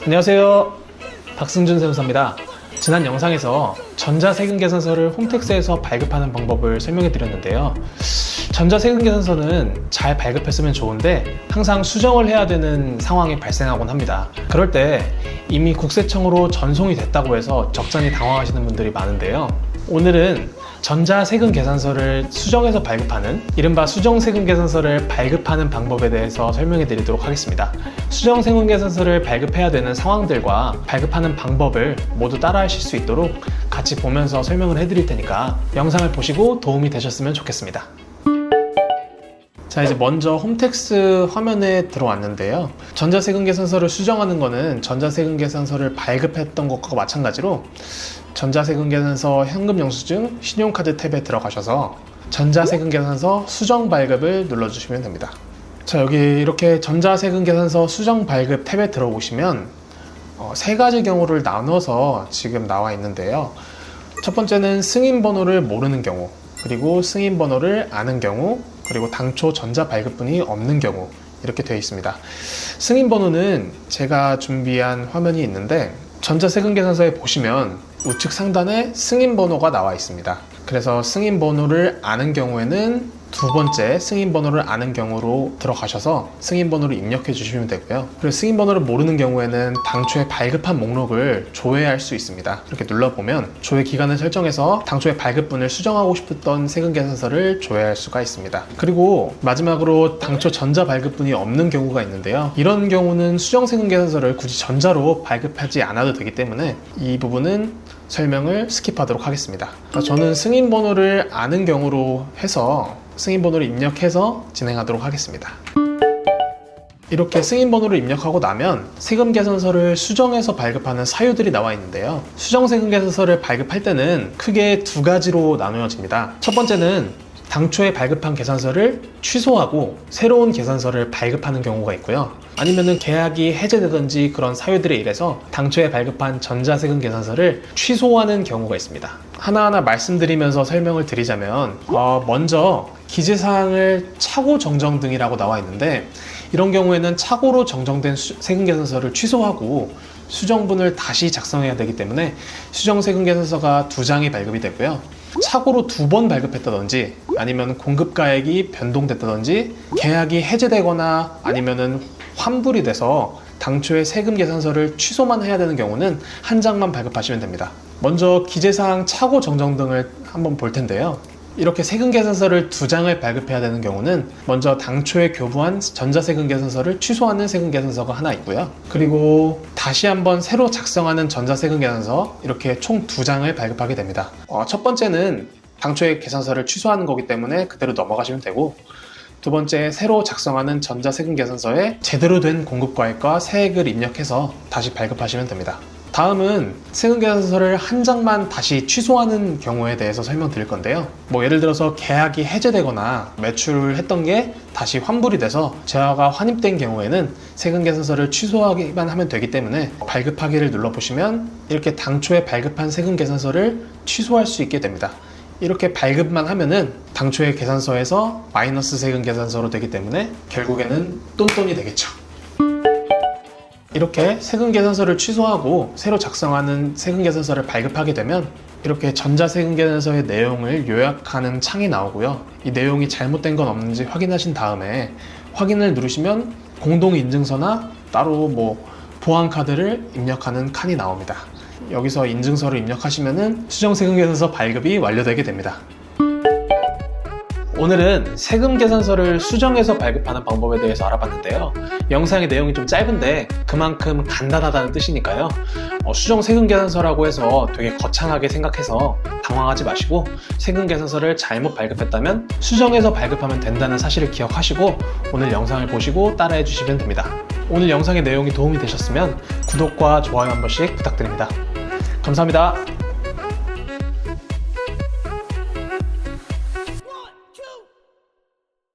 안녕하세요, 박승준 세무사입니다. 지난 영상에서 전자세금계산서를 홈택스에서 발급하는 방법을 설명해 드렸는데요. 전자세금계산서는 잘 발급했으면 좋은데 항상 수정을 해야 되는 상황이 발생하곤 합니다. 그럴 때 이미 국세청으로 전송이 됐다고 해서 적잖이 당황하시는 분들이 많은데요. 오늘은 전자세금계산서를 수정해서 발급하는 이른바 수정세금계산서를 발급하는 방법에 대해서 설명해 드리도록 하겠습니다. 수정세금계산서를 발급해야 되는 상황들과 발급하는 방법을 모두 따라 하실 수 있도록 같이 보면서 설명을 해 드릴 테니까 영상을 보시고 도움이 되셨으면 좋겠습니다. 자, 이제 먼저 홈택스 화면에 들어왔는데요. 전자세금계산서를 수정하는 거는 전자세금계산서를 발급했던 것과 마찬가지로 전자세금계산서 현금영수증 신용카드 탭에 들어가셔서 전자세금계산서 수정 발급을 눌러주시면 됩니다. 자, 여기 이렇게 전자세금계산서 수정 발급 탭에 들어오시면 세 가지 경우를 나눠서 지금 나와 있는데요. 첫 번째는 승인번호를 모르는 경우, 그리고 승인번호를 아는 경우, 그리고 당초 전자발급분이 없는 경우, 이렇게 되어 있습니다. 승인번호는 제가 준비한 화면이 있는데 전자세금계산서에 보시면 우측 상단에 승인번호가 나와 있습니다. 그래서 승인번호를 아는 경우에는 두 번째 승인번호를 아는 경우로 들어가셔서 승인번호를 입력해 주시면 되고요. 그리고 승인번호를 모르는 경우에는 당초에 발급한 목록을 조회할 수 있습니다. 이렇게 눌러보면 조회 기간을 설정해서 당초에 발급분을 수정하고 싶었던 세금계산서를 조회할 수가 있습니다. 그리고 마지막으로 당초 전자 발급분이 없는 경우가 있는데요. 이런 경우는 수정세금계산서를 굳이 전자로 발급하지 않아도 되기 때문에 이 부분은 설명을 스킵하도록 하겠습니다. 저는 승인번호를 아는 경우로 해서 승인번호를 입력해서 진행하도록 하겠습니다. 이렇게 승인번호를 입력하고 나면 세금계산서를 수정해서 발급하는 사유들이 나와 있는데요. 수정세금계산서를 발급할 때는 크게 두 가지로 나누어집니다. 첫 번째는 당초에 발급한 계산서를 취소하고 새로운 계산서를 발급하는 경우가 있고요. 아니면은 계약이 해제되든지 그런 사유들에 의해서 당초에 발급한 전자세금계산서를 취소하는 경우가 있습니다. 하나하나 말씀드리면서 설명을 드리자면 먼저 기재사항을 차고 정정 등이라고 나와 있는데 이런 경우에는 차고로 정정된 세금계산서를 취소하고 수정분을 다시 작성해야 되기 때문에 수정세금계산서가 2장이 발급이 되고요. 차고로 2번 발급했다든지 아니면 공급가액이 변동됐다든지 계약이 해제되거나 아니면은 환불이 돼서 당초에 세금계산서를 취소만 해야 되는 경우는 1장만 발급하시면 됩니다. 먼저 기재사항 차고 정정 등을 한번 볼 텐데요. 이렇게 세금계산서를 2장을 발급해야 되는 경우는 먼저 당초에 교부한 전자세금계산서를 취소하는 세금계산서가 하나 있고요. 그리고 다시 한번 새로 작성하는 전자세금계산서 이렇게 총 2장을 발급하게 됩니다. 첫 번째는 당초에 계산서를 취소하는 거기 때문에 그대로 넘어가시면 되고, 두 번째 새로 작성하는 전자세금계산서에 제대로 된 공급과액과 세액을 입력해서 다시 발급하시면 됩니다. 다음은 세금계산서를 1장만 다시 취소하는 경우에 대해서 설명드릴 건데요. 예를 들어서 계약이 해제되거나 매출을 했던 게 다시 환불이 돼서 재화가 환입된 경우에는 세금계산서를 취소하기만 하면 되기 때문에 발급하기를 눌러보시면 이렇게 당초에 발급한 세금계산서를 취소할 수 있게 됩니다. 이렇게 발급만 하면은 당초의 계산서에서 마이너스 세금계산서로 되기 때문에 결국에는 똔똔이 되겠죠. 이렇게 세금계산서를 취소하고 새로 작성하는 세금계산서를 발급하게 되면 이렇게 전자세금계산서의 내용을 요약하는 창이 나오고요. 이 내용이 잘못된 건 없는지 확인하신 다음에 확인을 누르시면 공동인증서나 따로 보안카드를 입력하는 칸이 나옵니다. 여기서 인증서를 입력하시면 수정세금계산서 발급이 완료되게 됩니다. 오늘은 세금계산서를 수정해서 발급하는 방법에 대해서 알아봤는데요. 영상의 내용이 좀 짧은데 그만큼 간단하다는 뜻이니까요. 수정세금계산서라고 해서 되게 거창하게 생각해서 당황하지 마시고 세금계산서를 잘못 발급했다면 수정해서 발급하면 된다는 사실을 기억하시고 오늘 영상을 보시고 따라해 주시면 됩니다. 오늘 영상의 내용이 도움이 되셨으면 구독과 좋아요 한 번씩 부탁드립니다. 감사합니다.